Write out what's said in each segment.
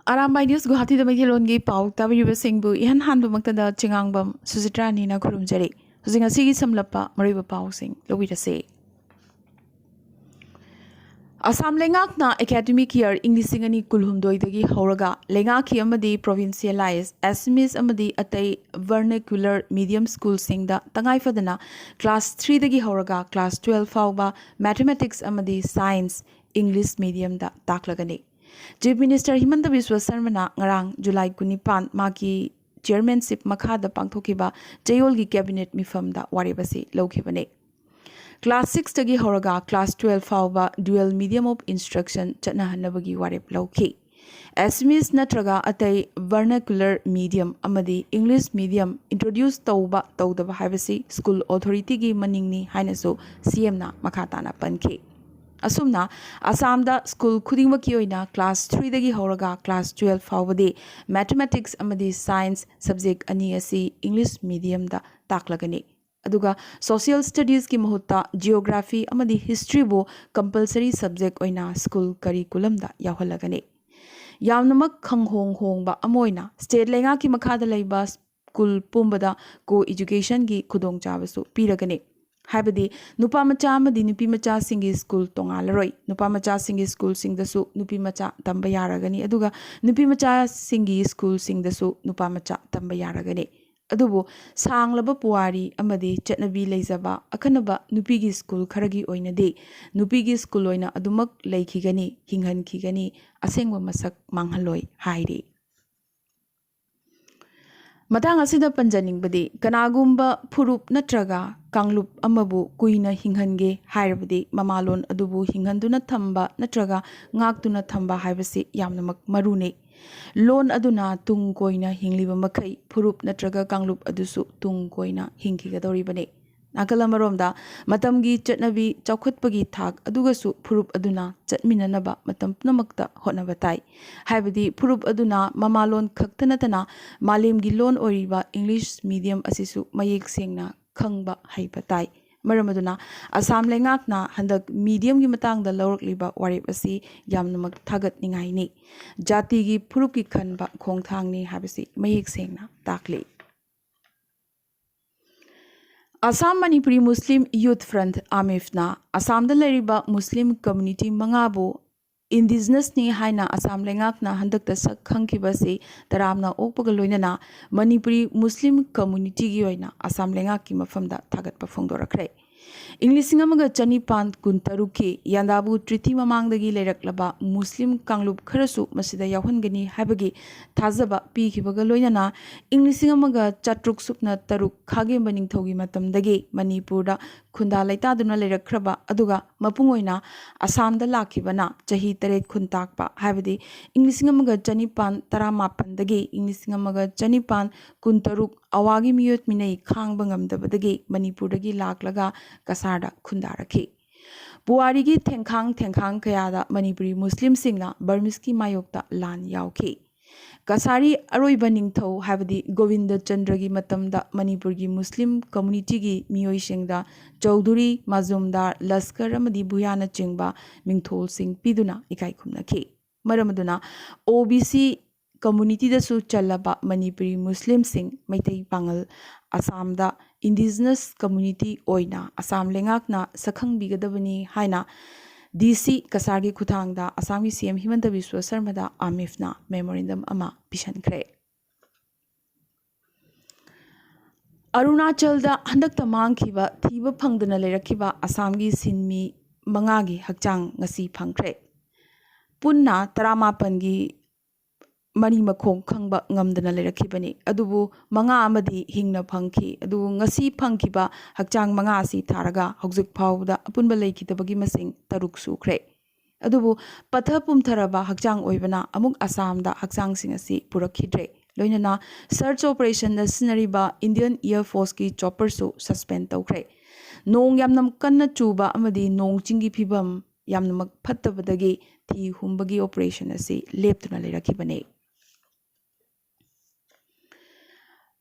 Arambai News Guwahati da Maithilongi Pau Tabiriba Singbu Ihan Hanbu Maktada Chingangbam Susitra Nina Kurumjari Husinga Sigi Samlapa Mariba Pau Sing Lowita say Assam Lengakna Academic Year English Singani Kulhumdoi Dagi Horaga Lengaki Amadi Provincialize Assamese Amadi Atay Vernacular Medium School Singda Tangai Fadana Class 3 Dagi Horaga Class 12 Fauba Mathematics Amadi Science English Medium da Taklagani Chief Minister Himanta Biswa Sarmana ngarang July 19 maki chairmanship makhada pangthokiba Jayolgi cabinet mifamda waribasi lawkhibane Class 6 tagi horaga Class 12 fauba dual medium of instruction chatnahanabagi warib lawki Assamese natraga atay vernacular medium amadi English medium introduce tawba tawdaba haibasi school authority gi maningni hainaso CM na makhatana panki Asumna, Assamda school Kudingmaki oina class 3 dagi horaga class 12 fawadi mathematics amadi science subject ani asi English medium da taklagani. Aduga social studies ki mahutta geography amadi history bo compulsory subject oina school curriculum da yawhalagani. Yamnamak khanghong hong ba amoina state lenga ki makhada laiba school pumbada co education gi khudong chabasu piragani. Habadi nupa macha amadi nupi macha singi school tongalaroi nupa macha singi school singdasu nupi macha tamba yaragani aduga nupi macha singi school singdasu nupa macha tamba yaragani adubu sanglaba puwari amadi chatnabi leizaba akhanaba nupi gi school kharagi oinade nupi gi school oina adumak leikhigani hinghankhigani asengwa masak manghaloi hairi Matang asida panjaning badi kanagumba purup natraga kanglup amabu kuina hinghange hairabadi mamalon adubu hinghanduna thamba natraga ngaktuna thamba haibasi yamnamak marune lon aduna tung koina hingliba makai purup natraga kanglup adusu tung koina hingkigadoribane Nakalamaromda matamgi chatnabi chaukhutpagi thak adugasu purup aduna chatminanaba matam punamakta hotnabatai haibadi purup aduna mamalon khaktanatana malemgi lon oriba English medium asisu mayek sengna khangba haibatai maramaduna Assam lengakna handak medium gi matangda lawrakliba warip asi yamnamak thagat ningaini jati gi purup gi khanba khongthangni habasi mayek sengna takli Assam Manipuri Muslim Youth Front AMIFNA Assam da leriba Muslim community mangabu indigenous ni haina Assam lengakna handakta sak khangkibasi taramna okpaga loinana Manipuri Muslim community gi oina Assam lengaki mafamda thagatpa phongdorakre English amaga chanipan kuntaruki yandabu triti mamangdagi leiraklaba Muslim kanglub kharasu masida yawhangani habagi thazaba pikibaga loinana English amaga chatruk supna taruk khage maningthogi matamdagi Manipurda khunda laitaduna leirakhraba aduga mapungoina Assamda lakibana chahi taret khuntakpa habadi English amaga chanipan taramapandagi English amaga chanipan kuntaruk awagi miyot minai khangba ngamdabadagi Manipurdagi laklaga kasarda khundaraki Buarigi thengkhang kayada Manipuri Muslim singna Burmese mayokta lan yauki Kasari aroiba ningthau habadi Govinda Chandragi matamda Manipurgi Muslim community gi miyoi singda Chaudhuri Mazumdar Laskar amadi Buyana chingba mingthol sing piduna ikai khumnaki maramaduna OBC community da su chalaba Manipuri Muslim sing Maitai Pangal Assamda indigenous community oina Assam lengakna sakhang bigadabani haina DC Kasargi Kuthangda Assami CM Himanta Biswa Sarmada AMIFNA memorandum ama pishankre Arunachalda handakta mangkhiba thiba phangdana lerakhiba Assamgi sinmi mangagi hakchang ngasi phangkre punna taramapangi mani makhong khangba ngamdana lerakibani adubu manga amadi hingna phangki adu ngasi phangkiba hakchang manga si tharaga hojik phawda apunba leikhitabagi masing taruk sukre adubu patha pumtharaba hakchang oibana amuk Assamda hakchang sing asi purakhidre loinana search operation na sinariba Indian Air Force ki chopper su suspend tawkre nong yamnam kanna chuba amadi nong chingi phibam yamnamak phattabadagi thi humbagi operation asi leptuna lerakibane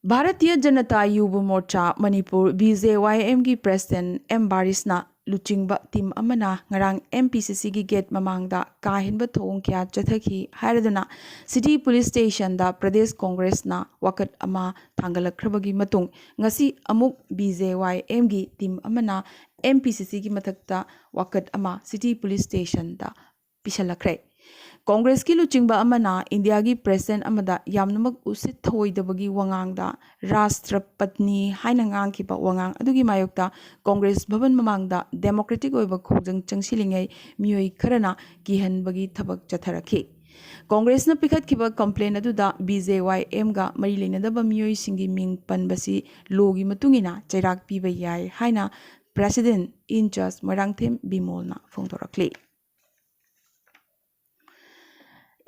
Bharatiya Janata Yuva Morcha Manipur BJYM ki President M Barisna ꯂꯨꯆꯤꯡꯕ team ꯑꯃꯅ ꯉꯔꯥꯡ MPCCꯒꯤ get ꯃꯃꯥꯡꯗ ꯀꯥ ꯍꯦꯟꯕ ꯊꯧꯑꯣꯡ ꯀꯌꯥ ꯆꯠꯊꯈꯤ ꯍꯥꯏꯔꯗꯨꯅ city police ꯁ꯭ꯇꯦꯁꯟꯗ Pradesh ꯀꯣꯡꯒ꯭ꯔꯦꯁꯅ ꯋꯥꯀꯠ ꯑꯃ ꯊꯥꯡꯒꯠꯂꯛꯈ꯭ꯔꯕꯒꯤ ꯃꯇꯨꯡ ꯉꯁꯤ ꯑꯃꯨꯛ BJYMꯒꯤ ꯇꯤꯝ ꯑꯃꯅ MPCCꯒꯤ ꯃꯊꯛꯇ ꯋꯥꯀꯠ ꯑꯃ ꯁꯤꯇꯤ ꯄꯨꯂꯤꯁ ꯁ꯭ꯇꯦꯁꯟꯗ ꯄꯤꯁꯜꯂꯛꯈ꯭ꯔꯦ꯫ ꯀꯣꯡꯒ꯭ꯔꯦꯁꯀꯤ ꯂꯨꯆꯤꯡꯕ ꯑꯃꯅ ꯏꯟꯗꯤꯌꯥꯒꯤ ꯄ꯭ꯔꯦꯁꯤꯗꯦꯟꯠ ꯑꯃꯗ ꯌꯥꯝꯅꯃꯛ ꯎꯁꯤꯠ ꯊꯑꯣꯏꯗꯕꯒꯤ ꯋꯥꯉꯥꯡꯗ ꯔꯥꯁꯇ꯭ꯔꯄꯇꯅꯤ ꯍꯥꯏꯅ ꯉꯥꯡꯈꯤꯕ ꯋꯥꯉꯥꯡ ꯑꯗꯨꯒꯤ ꯃꯥꯌꯣꯛꯇ ꯀꯣꯡꯒ꯭ꯔꯦꯁ ꯚꯕꯟ ꯃꯃꯥꯡꯗ ꯗꯦꯃꯣꯀ꯭ꯔꯦꯇꯤꯛ ꯑꯣꯏꯕ ꯈꯣꯡꯖꯪ ꯆꯪꯁꯤꯜꯂꯤꯉꯩ ꯃꯤꯑꯣꯏ ꯈꯔꯅ ꯀꯤꯍꯟꯕꯒꯤ ꯊꯕꯛ ꯆꯠꯊꯔꯛꯈꯤ꯫ ꯀꯣꯡꯒ꯭ꯔꯦꯁꯅ ꯄꯤꯈꯠꯈꯤꯕ ꯀꯝꯄ꯭ꯂꯦꯟ ꯑꯗꯨꯗ BJYMꯒ ꯃꯔꯤ ꯂꯩꯅꯗꯕ ꯃꯤꯑꯣꯏꯁꯤꯡꯒꯤ ꯃꯤꯡ ꯄꯟꯕꯁꯤ ꯂꯣꯒꯤ ꯃꯇꯨꯡꯏꯟꯅ ꯆꯩꯔꯥꯛ ꯄꯤꯕ ꯌꯥꯏ ꯍꯥꯏꯅ ꯄ꯭ꯔꯦꯁꯤꯗꯦꯟꯠ ꯏꯟ ꯆꯥꯔꯖ ꯃꯣꯏꯔꯥꯡꯊꯦꯝ ꯕꯤꯃꯣꯜꯅ ꯐꯣꯡꯗꯣꯔꯛꯂꯤ꯫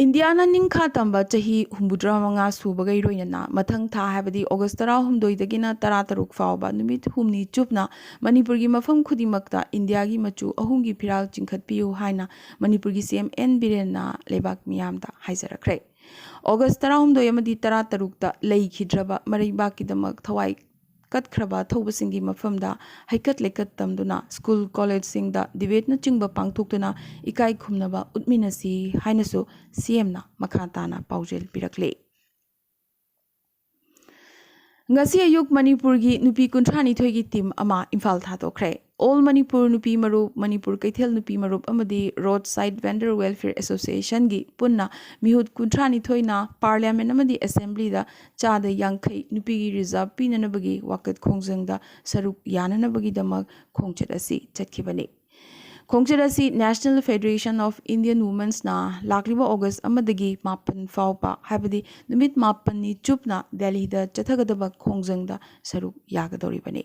ꯏꯟꯗꯤꯌꯥꯅ ꯅꯤꯡꯈꯥ ꯇꯝꯕ ꯆꯍꯤ 64 ꯁꯨꯕꯒ ꯂꯣꯏꯅꯅ ꯃꯊꯪ ꯊꯥ ꯍꯥꯏꯕꯗꯤ ꯑꯣꯒꯁ꯭ꯠ 13ꯗꯒꯤꯅ 13 ꯐꯥꯎꯕ ꯅꯨꯃꯤꯠ 6ꯅꯤ ꯆꯨꯞꯅ ꯃꯅꯤꯄꯨꯔꯒꯤ ꯃꯐꯝ ꯈꯨꯗꯤꯡꯃꯛꯇ ꯏꯟꯗꯤꯌꯥꯒꯤ ꯃꯆꯨ 3ꯒꯤ ꯐꯤꯔꯥꯜ ꯆꯤꯡꯈꯠꯄꯤꯌꯨ ꯍꯥꯏꯅ ꯃꯅꯤꯄꯨꯔꯒꯤ CM N ꯕꯤꯔꯦꯟꯅ ꯂꯩꯕꯥꯛ ꯃꯤꯌꯥꯝꯗ ꯍꯥꯏꯖꯔꯛꯈ꯭ꯔꯦ꯫ ꯑꯣꯒꯁ꯭ꯠ 16 ꯑꯃꯗꯤ 13ꯇ ꯂꯩꯈꯤꯗ꯭ꯔꯕ ꯃꯔꯩꯕꯥꯛꯀꯤꯗꯃꯛ ꯊꯋꯥꯏ ꯀꯠꯈ꯭ꯔꯕ ꯊꯧꯕꯁꯤꯡꯒꯤ ꯃꯐꯝꯗ ꯍꯩꯀꯠ ꯂꯩꯀꯠ ꯇꯝꯗꯨꯅ ꯁ꯭ꯀꯨꯜ ꯀꯣꯂꯦꯖꯁꯤꯡꯗ ꯗꯤꯕꯦꯠꯅꯆꯤꯡꯕ ꯄꯥꯡꯊꯣꯛꯇꯨꯅ ꯏꯀꯥꯏ ꯈꯨꯝꯅꯕ ꯎꯠꯃꯤꯟꯅꯁꯤ ꯍꯥꯏꯅꯁꯨ CMꯅ ꯃꯈꯥ ꯇꯥꯅ ꯄꯥꯎꯖꯦꯜ ꯄꯤꯔꯛꯂꯤ꯫ ꯉꯁꯤ ꯑꯌꯨꯛ ꯃꯅꯤꯄꯨꯔꯒꯤ ꯅꯨꯄꯤ 32ꯒꯤ ꯇꯤꯝ ꯑꯃ ꯏꯝꯐꯥꯜ ꯊꯥꯗꯣꯛꯈ꯭ꯔꯦ꯫ ꯑꯣꯜ ꯃꯅꯤꯄꯨꯔ ꯅꯨꯄꯤ ꯃꯔꯨꯞ, ꯃꯅꯤꯄꯨꯔ ꯀꯩꯊꯦꯜ ꯅꯨꯄꯤ ꯃꯔꯨꯞ ꯑꯃꯗꯤ ꯔꯣꯗ ꯁꯥꯏꯗ ꯚꯦꯟꯗꯔ ꯋꯦꯜꯐꯤꯌꯔ ꯑꯦꯁꯣꯁꯤꯌꯦꯁꯟꯒꯤ ꯄꯨꯟꯅ ꯃꯤꯍꯨꯠ 32ꯅ ꯄꯥꯔꯂꯤꯌꯥꯃꯦꯟꯠ ꯑꯃꯗꯤ ꯑꯦꯁꯦꯝꯕ꯭ꯂꯤꯗ ꯆꯥꯗ 50 ꯅꯨꯄꯤꯒꯤ ꯔꯤꯖꯥꯔꯚ ꯄꯤꯅꯅꯕꯒꯤ ꯋꯥꯀꯠ ꯈꯣꯡꯖꯪꯗ ꯁꯔꯨꯛ ꯌꯥꯅꯅꯕꯒꯤꯗꯃꯛ ꯈꯣꯡꯆꯠ ꯑꯁꯤ ꯆꯠꯈꯤꯕꯅꯤ꯫ ꯈꯣꯡꯆꯠ ꯑꯁꯤ ꯅꯦꯁꯅꯦꯜ ꯐꯦꯗꯔꯦꯁꯟ ꯑꯣꯐ ꯏꯟꯗꯤꯌꯟ ꯋꯨꯃꯦꯟꯁꯅ ꯂꯥꯛꯂꯤꯕ ꯑꯣꯒꯁ꯭ꯠ 1ꯗꯒꯤ 9 ꯐꯥꯎꯕ ꯍꯥꯏꯕꯗꯤ ꯅꯨꯃꯤꯠ 9ꯅꯤ ꯆꯨꯞꯅ ꯗꯦꯜꯂꯤꯗ ꯆꯠꯊꯒꯗꯕ ꯈꯣꯡꯖꯪꯗ ꯁꯔꯨꯛ ꯌꯥꯒꯗꯧꯔꯤꯕꯅꯤ꯫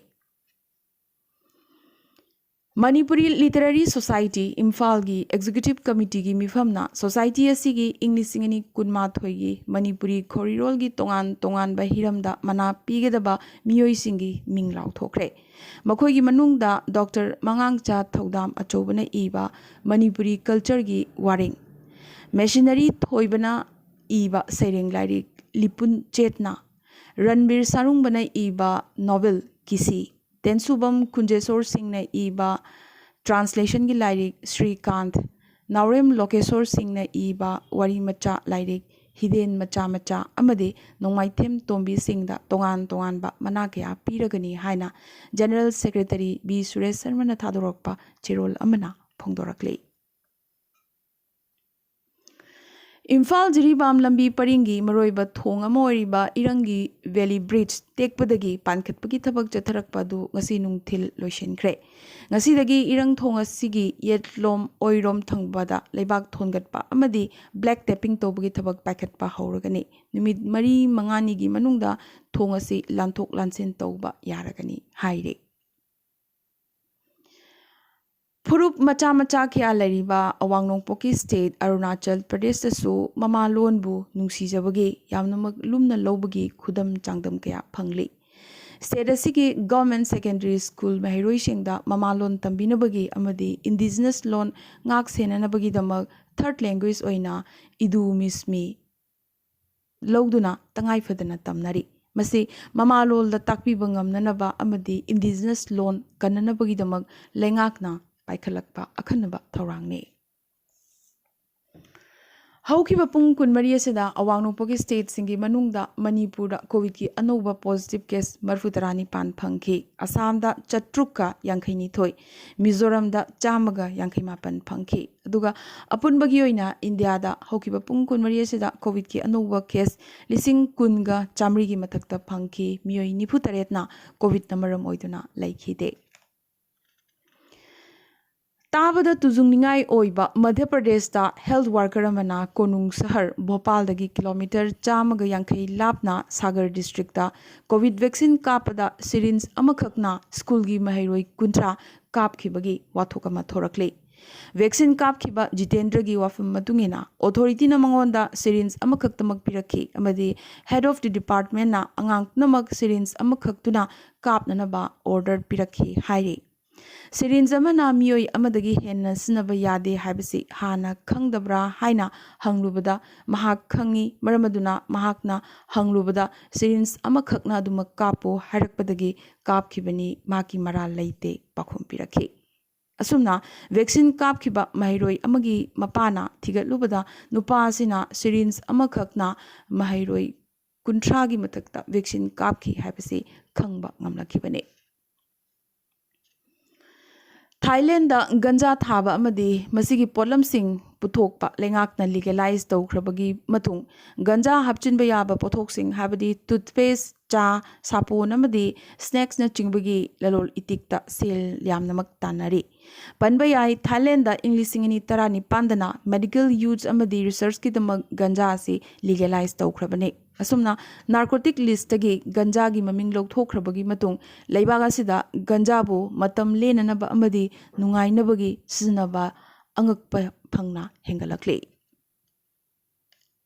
ꯃꯅꯤꯄꯨꯔꯤ ꯂꯤꯇꯔꯦꯔꯤ ꯁꯣꯁꯥꯏꯇꯤ ꯏꯝꯐꯥꯜꯒꯤ ꯑꯦꯛꯖꯤꯀ꯭ꯌꯨꯇꯤꯚ ꯀꯃꯤꯇꯤꯒꯤ ꯃꯤꯐꯝꯅ ꯁꯣꯁꯥꯏꯇꯤ ꯑꯁꯤꯒꯤ ꯏꯪ 2012ꯒꯤ ꯃꯅꯤꯄꯨꯔꯤ ꯈꯣꯔꯤꯔꯣꯜꯒꯤ ꯇꯣꯉꯥꯟ ꯇꯣꯉꯥꯟꯕ ꯍꯤꯔꯝꯗ ꯃꯅꯥ ꯄꯤꯒꯗꯕ ꯃꯤꯑꯣꯏꯁꯤꯡꯒꯤ ꯃꯤꯡ ꯂꯥꯎꯊꯣꯛꯈ꯭ꯔꯦ꯫ ꯃꯈꯣꯏꯒꯤ ꯃꯅꯨꯡꯗ ꯗꯣꯛꯇꯔ ꯃꯉꯥꯡꯆꯥ ꯊꯧꯗꯥꯝ ꯑꯆꯧꯕꯅ ꯏꯕ ꯃꯅꯤꯄꯨꯔꯤ ꯀꯜꯆꯔꯒꯤ ꯋꯥꯔꯦꯡ, ꯃꯦꯁꯤꯅꯔꯤ ꯊꯣꯏꯕꯅ ꯏꯕ ꯁꯩꯔꯦꯡ ꯂꯥꯏꯔꯤꯛ ꯂꯤꯄꯨꯟ ꯆꯦꯠꯅ, ꯔꯟꯕꯤꯔ ꯁꯥꯔꯨꯡꯕꯅ ꯏꯕ ꯅꯣꯚꯦꯜ ꯀꯤꯁꯤ, ꯇꯦꯟꯁꯨꯕꯝ ꯀꯨꯟꯖꯦꯁꯣꯔ ꯁꯤꯡꯅ ꯏꯕ ꯇ꯭ꯔꯥꯟꯁꯂꯦꯁꯟꯒꯤ ꯂꯥꯏꯔꯤꯛ ಶ್ರೀಕಾಂತ್, ꯅꯥꯎꯔꯦꯝ ꯂꯣꯀꯦꯁꯣꯔ ꯁꯤꯡꯅ ꯏꯕ ꯋꯥꯔꯤ ꯃꯆꯥ ꯂꯥꯏꯔꯤꯛ ꯍꯤꯗꯦꯟ ꯃꯆꯥ ꯃꯆꯥ ꯑꯃꯗꯤ ꯅꯣꯡꯃꯥꯏꯊꯦꯝ ꯇꯣꯝꯕꯤ ꯁꯤꯡꯗ ꯇꯣꯉꯥꯟ ꯇꯣꯉꯥꯟꯕ ꯃꯅꯥ ꯀꯌꯥ ꯄꯤꯔꯒꯅꯤ ꯍꯥꯏꯅ ꯖꯦꯅꯔꯦꯜ ꯁꯦꯀ꯭ꯔꯦꯇꯔꯤ B. ꯁꯨꯔꯦꯁ ꯁꯔꯃꯅ ꯊꯥꯗꯣꯔꯛꯄ ꯆꯦꯔꯣꯜ ꯑꯃꯅ ꯐꯣꯡꯗꯣꯔꯛꯂꯤ꯫ ꯏꯝꯐꯥꯜ ꯖꯤꯔꯤꯕꯥꯝ ꯂꯝꯕꯤ ꯄꯔꯤꯡꯒꯤ ꯃꯔꯨꯑꯣꯏꯕ ꯊꯣꯡ ꯑꯃ ꯑꯣꯏꯔꯤꯕ ꯏꯔꯪꯒꯤ ꯚꯦꯂꯤ ꯕ꯭ꯔꯤꯖ ꯇꯦꯛꯄꯗꯒꯤ ꯄꯥꯟꯈꯠꯄꯒꯤ ꯊꯕꯛ ꯆꯠꯊꯔꯛꯄ ꯑꯗꯨ ꯉꯁꯤ ꯅꯨꯡꯊꯤꯜ ꯂꯣꯏꯁꯤꯟꯈ꯭ꯔꯦ꯫ ꯉꯁꯤꯗꯒꯤ ꯏꯔꯪ ꯊꯣꯡ ꯑꯁꯤꯒꯤ ꯌꯦꯠꯂꯣꯝ ꯑꯣꯏꯔꯣꯝ ꯊꯪꯕꯗ ꯂꯩꯕꯥꯛ ꯊꯣꯟꯒꯠꯄ ꯑꯃꯗꯤ ꯕ꯭ꯂꯦꯛ ꯇꯦꯄꯤꯡ ꯇꯧꯕꯒꯤ ꯊꯕꯛ ꯄꯥꯏꯈꯠꯄ ꯍꯧꯔꯒꯅꯤ꯫ ꯅꯨꯃꯤꯠ 4-5ꯅꯤꯒꯤ ꯃꯅꯨꯡꯗ ꯊꯣꯡ ꯑꯁꯤ ꯂꯥꯟꯊꯣꯛ ꯂꯥꯟꯁꯤꯟ ꯇꯧꯕ ꯌꯥꯔꯒꯅꯤ ꯍꯥꯏꯔꯤ꯫ ꯐꯨꯔꯨꯞ ꯃꯆꯥ ꯃꯆꯥ ꯀꯌꯥ ꯂꯩꯔꯤꯕ ꯑꯋꯥꯡ ꯅꯣꯡꯄꯣꯛꯀꯤ ꯁ꯭ꯇꯦꯠ ꯑꯔꯨꯅꯥꯆꯜ ꯄ꯭ꯔꯗꯦꯁꯇꯁꯨ ꯃꯃꯥꯂꯣꯟꯕꯨ ꯅꯨꯡꯁꯤꯖꯕꯒꯤ ꯌꯥꯝꯅꯃꯛ ꯂꯨꯝꯅ ꯂꯧꯕꯒꯤ ꯈꯨꯗꯝ ꯆꯥꯡꯗꯝ ꯀꯌꯥ ꯐꯪꯂꯤ꯫ ꯁ꯭ꯇꯦꯠ ꯑꯁꯤꯒꯤ ꯒꯚꯔꯟꯃꯦꯟꯠ ꯁꯦꯀꯦꯟꯗꯔꯤ ꯁ꯭ꯀꯨꯜ ꯃꯍꯩꯔꯣꯏꯁꯤꯡꯗ ꯃꯃꯥꯂꯣꯟ ꯇꯝꯕꯤꯅꯕꯒꯤ ꯑꯃꯗꯤ ꯏꯟꯗꯤꯖꯤꯅꯁ ꯂꯣꯟ ꯉꯥꯛ ꯁꯦꯟꯅꯅꯕꯒꯤꯗꯃꯛ ꯊꯥꯔꯗ ꯂꯦꯡꯒ꯭ꯋꯦꯖ ꯑꯣꯏꯅ ꯏꯗꯨ ꯃꯤꯁꯃꯤ ꯂꯧꯗꯨꯅ ꯇꯉꯥꯏꯐꯗꯅ ꯇꯝꯅꯔꯤ꯫ ꯃꯁꯤ ꯃꯃꯥꯂꯣꯟꯗ ꯇꯥꯛꯄꯤꯕ ꯉꯝꯅꯅꯕ ꯑꯃꯗꯤ ꯏꯟꯗꯤꯖꯤꯅꯁ ꯂꯣꯟ ꯀꯟꯅꯅꯕꯒꯤꯗꯃꯛ ꯂꯩꯉꯥꯛꯅ ꯄꯥꯏꯈꯠꯂꯛꯄ ꯑꯈꯟꯅꯕ ꯊꯧꯔꯥꯡꯅꯤ꯫ ꯍꯧꯈꯤꯕ ꯄꯨꯡ 24 ꯑꯁꯤꯗ ꯑꯋꯥꯡ ꯅꯣꯡꯄꯣꯛꯀꯤ ꯁ꯭ꯇꯦꯠꯁꯤꯡꯒꯤ ꯃꯅꯨꯡꯗ ꯃꯅꯤꯄꯨꯔꯗ ꯀꯣꯚꯤꯗꯀꯤ ꯑꯅꯧꯕ ꯄꯣꯖꯤꯇꯤꯚ ꯀꯦꯁ 39 ꯐꯪꯈꯤ꯫ ꯑꯁꯥꯝꯗ 752, ꯃꯤꯖꯣꯔꯥꯝꯗ 158 ꯐꯪꯈꯤ꯫ ꯑꯗꯨꯒ ꯑꯄꯨꯟꯕꯒꯤ ꯑꯣꯏꯅ ꯏꯟꯗꯤꯌꯥꯗ ꯍꯧꯈꯤꯕ ꯄꯨꯡ 24 ꯑꯁꯤꯗ ꯀꯣꯚꯤꯗꯀꯤ ꯑꯅꯧꯕ ꯀꯦꯁ 10,010ꯒ 100ꯒꯤ ꯃꯊꯛꯇ ꯐꯪꯈꯤ꯫ ꯃꯤꯑꯣꯏ 98ꯅ ꯀꯣꯚꯤꯗꯅ ꯃꯔꯝ ꯑꯣꯏꯗꯨꯅ ꯂꯩꯈꯤꯗꯦ꯫ ꯇꯥꯕꯗ ꯇꯨꯖꯨꯡꯅꯤꯡꯉꯥꯏ ꯑꯣꯏꯕ ꯃꯙ꯭ꯌ ꯄ꯭ꯔꯗꯦꯁꯇ ꯍꯦꯜꯊ ꯋꯥꯔꯀꯔ ꯑꯃꯅ ꯀꯣꯅꯨꯡ ꯁꯍꯔ ꯚꯣꯄꯥꯜꯗꯒꯤ ꯀꯤꯂꯣꯃꯤꯇꯔ 150 ꯂꯥꯞꯅ ꯁꯥꯒꯔ ꯗꯤꯁꯇ꯭ꯔꯤꯛꯇ ꯀꯣꯚꯤꯗ ꯚꯦꯛꯁꯤꯟ ꯀꯥꯞꯄꯗ ꯁꯤꯔꯤꯟꯖ ꯑꯃꯈꯛꯅ ꯁ꯭ꯀꯨꯜꯒꯤ ꯃꯍꯩꯔꯣꯏ 30 ꯀꯥꯞꯈꯤꯕꯒꯤ ꯋꯥꯊꯣꯛ ꯑꯃ ꯊꯣꯔꯛꯂꯤ꯫ ꯚꯦꯛꯁꯤꯟ ꯀꯥꯞꯈꯤꯕ ꯖꯤꯇꯦꯟꯗ꯭ꯔꯒꯤ ꯋꯥꯐꯝ ꯃꯇꯨꯡꯏꯟꯅ ꯑꯣꯊꯣꯔꯤꯇꯤꯅ ꯃꯉꯣꯟꯗ ꯁꯤꯔꯤꯟꯖ ꯑꯃꯈꯛꯇꯃꯛ ꯄꯤꯔꯛꯈꯤ ꯑꯃꯗꯤ ꯍꯦꯗ ꯑꯣꯐ ꯗꯤ ꯗꯤꯄꯥꯔꯠꯃꯦꯟꯠꯅ ꯑꯉꯥꯡ ꯄꯨꯝꯅꯃꯛ ꯁꯤꯔꯤꯟꯖ ꯑꯃꯈꯛꯇꯨꯅ ꯀꯥꯞꯅꯅꯕ ꯑꯣꯔꯗꯔ ꯄꯤꯔꯛꯈꯤ ꯍꯥꯏꯔꯤ꯫ ꯁꯤꯔꯤꯟꯖ ꯑꯃꯅ ꯃꯤꯑꯣꯏ ꯑꯃꯗꯒꯤ ꯍꯦꯟꯅ ꯁꯤꯖꯤꯟꯅꯕ ꯌꯥꯗꯦ ꯍꯥꯏꯕꯁꯤ ꯍꯥꯟꯅ ꯈꯪꯗꯕ꯭ꯔꯥ ꯍꯥꯏꯅ ꯍꯪꯂꯨꯕꯗ ꯃꯍꯥꯛ ꯈꯪꯏ, ꯃꯔꯝ ꯑꯗꯨꯅ ꯃꯍꯥꯛꯅ ꯍꯪꯂꯨꯕꯗ ꯁꯤꯔꯤꯟꯖ ꯑꯃꯈꯛꯅ ꯑꯗꯨꯃꯛ ꯀꯥꯞꯄꯨ ꯍꯥꯏꯔꯛꯄꯗꯒꯤ ꯀꯥꯞꯈꯤꯕꯅꯤ, ꯃꯍꯥꯛꯀꯤ ꯃꯔꯥꯜ ꯂꯩꯇꯦ ꯄꯥꯎꯈꯨꯝ ꯄꯤꯔꯛꯈꯤ꯫ asumna vaccine kapkiba mahairoi amagi mapana thigatlubada nupa asina syringe amakhakna mahairoi kunthra gi matakta vaccine kapki haibase khangba ngamlakhibane. Thailand da ganja thaba amadi masigi potlamsing puthokpa lengakna legalize tawkhrabagi matung ganja hapchinba yaba pothoksing habadi toothpaste cha sapon amadi snacks na chingbagi lalol itikta sel yamnamak tanari panba yai Thailand da English ni tarani pandana medical use amadi research ki damak ganja si legalize tawkhrabane asumna narcotic list tagi ganja gi maming lawthokhrabagi matung leibaga sida ganja bu matam lenanaba amadi nungainabagi siznaba angakpa phangna hengalakle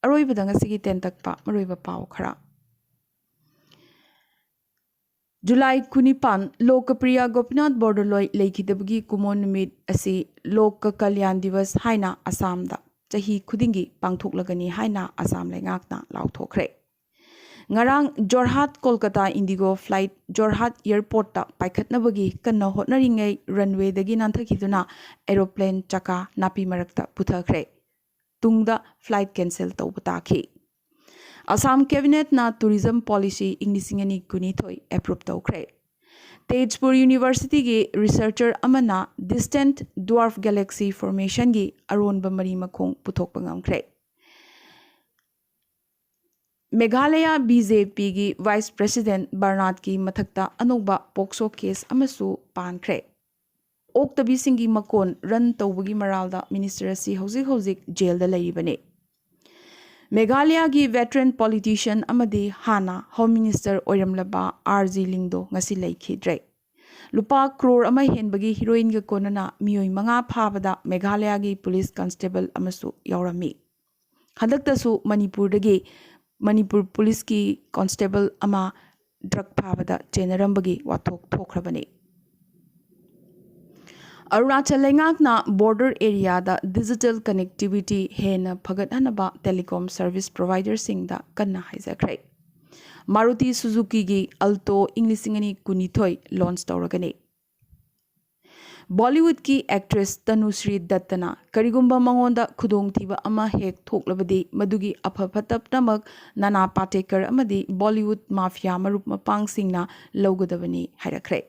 aroibada ngasigi tentakpa maroiba paw khara July 19 Lokpriya Gopinath Bordoloi leikidabagi kumon numit asi Lok Kalyan Divas haina Assam da chahi khudingi pangthoklagani haina Assam lengakna lauthokre ngarang Jorhat Kolkata Indigo flight Jorhat airport ta paikhatnabagi kanna hotnaringai runway dagi nanthakiduna aeroplane chaka napi marakta puthakhre tungda flight cancel tawbataki Assam cabinet na tourism policy inglisingani kunithoi approve tawkhre Tejpur University gi researcher amana distant dwarf galaxy formation gi aronba mari makhong puthokpa ngamkhre Meghalaya BJP gi Vice President Barnard ki mathakta anoba pokso case amasu pankre oktabi singi makon run tawbagi maralda minister asi hojik jail da lairibane Meghalaya gi veteran politician amadi hana home minister oiramlaba RG Lingdo ngasi laikhidre lupa crore ama henbagi heroine ga konana miyoi manga phabada Meghalaya gi police constable amasu yaurami hadaktasu Manipur police ki constable ama drug phabada chenarambagi wathok thokhrabani Arunachal lengakna border area da digital connectivity hena phagathanaba telecom service provider singda kanna haijakre Maruti Suzuki gi Alto Englishingani kunithoi launch tawragani Bollywood ki actress Tanushree Dattana karigumba mangonda khudong thiba ama hek thoklabadi madugi aphafatapnamak Nana Patekar amadi Bollywood mafia marup mapang singna lawgadabani hairakre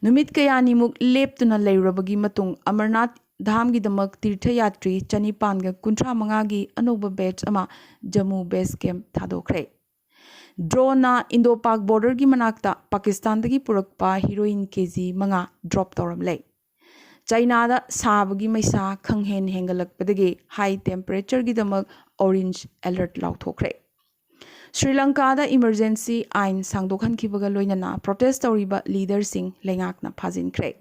Numit kayani muk leptuna layrabagi matung Amarnath Dham gi damak tirthayatri chanipan ga kunthra manga gi anoba batch ama Jammu base camp thadokre Drone na Indo-Pak border gi manakta Pakistan dagi purakpa heroin kg manga drop tawramle China da sabagi maisa khanghen hengalakpadagi high temperature gi damak orange alert lauthokre Sri Lanka da emergency ain sangdokhankibaga loinana protest tawriba leader sing lengakna phajinkre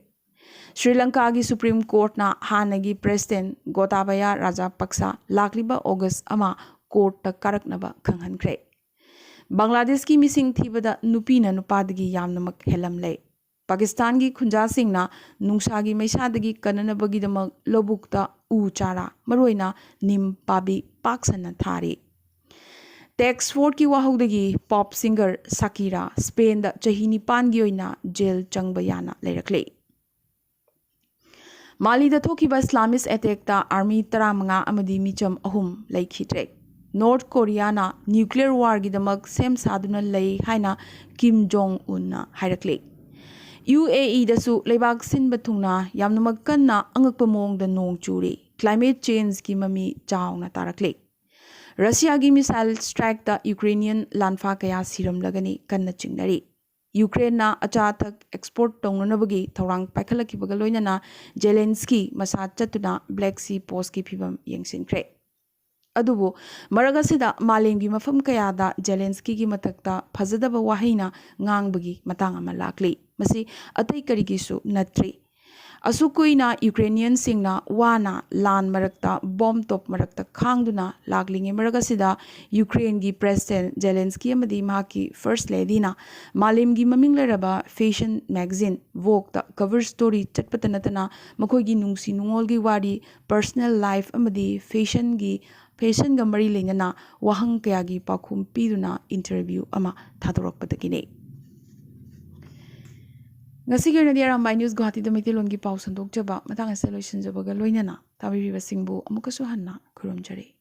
Sri Lanka gi Supreme Court na hanagi president Gotabaya Rajapaksa lakliba August ama court ta karaknaba khanghankre Bangladesh ki missing thibada nupina nupadagi yamnamak helamle Pakistan gi khunja singna nungsagi maisадagi kananabagi damak lobukta u chara maroina nim pabi paksana thari Tax Fort ki wahogdagi pop singer Shakira Spain da chahini pangi oina jail changbayana leirakle Mali da thokiba Islamist attack ta army 15 amadi micham ahum laikhitre North Korea na nuclear war gi damak sem saduna lei haina Kim Jong Un na hairakle UAE da su leibak sin bathungna yamnamak kanna angakpa mong da nong churi climate change ki mami chawna tarakle Russia gi missile strike da Ukrainian lanfa kaya siram lagani kanna chingnari Ukraine na achathak export tongnabagi thorang paikhalaki bagaloina Zelensky masa chatuna Black Sea Post ki phibam yengsinkre adubu maragasida malemgi mafam kayada Zelensky gi matakta phajadaba wahina ngangbagi matang ama lakli masi atai karigisu natri Asukuina Ukrainian singna wana lan marakta bomb top marakta khangduna laklinge maragasida Ukraine gi president Zelensky amadi maki first lady na malim gi maming laraba fashion magazine Vogue ta cover story chatpatanatana makoi gi nungsi nungol gi wari personal life amadi fashion ga mari lenana wahang kaya gi pakhum piduna interview ama thadorakpadagine ngasi gi Arambai News Guwahati da Maitilon gi pau sandok jaba matang ase loisin jabaga loinana tabiribasingbu amukasu hanna khurumjari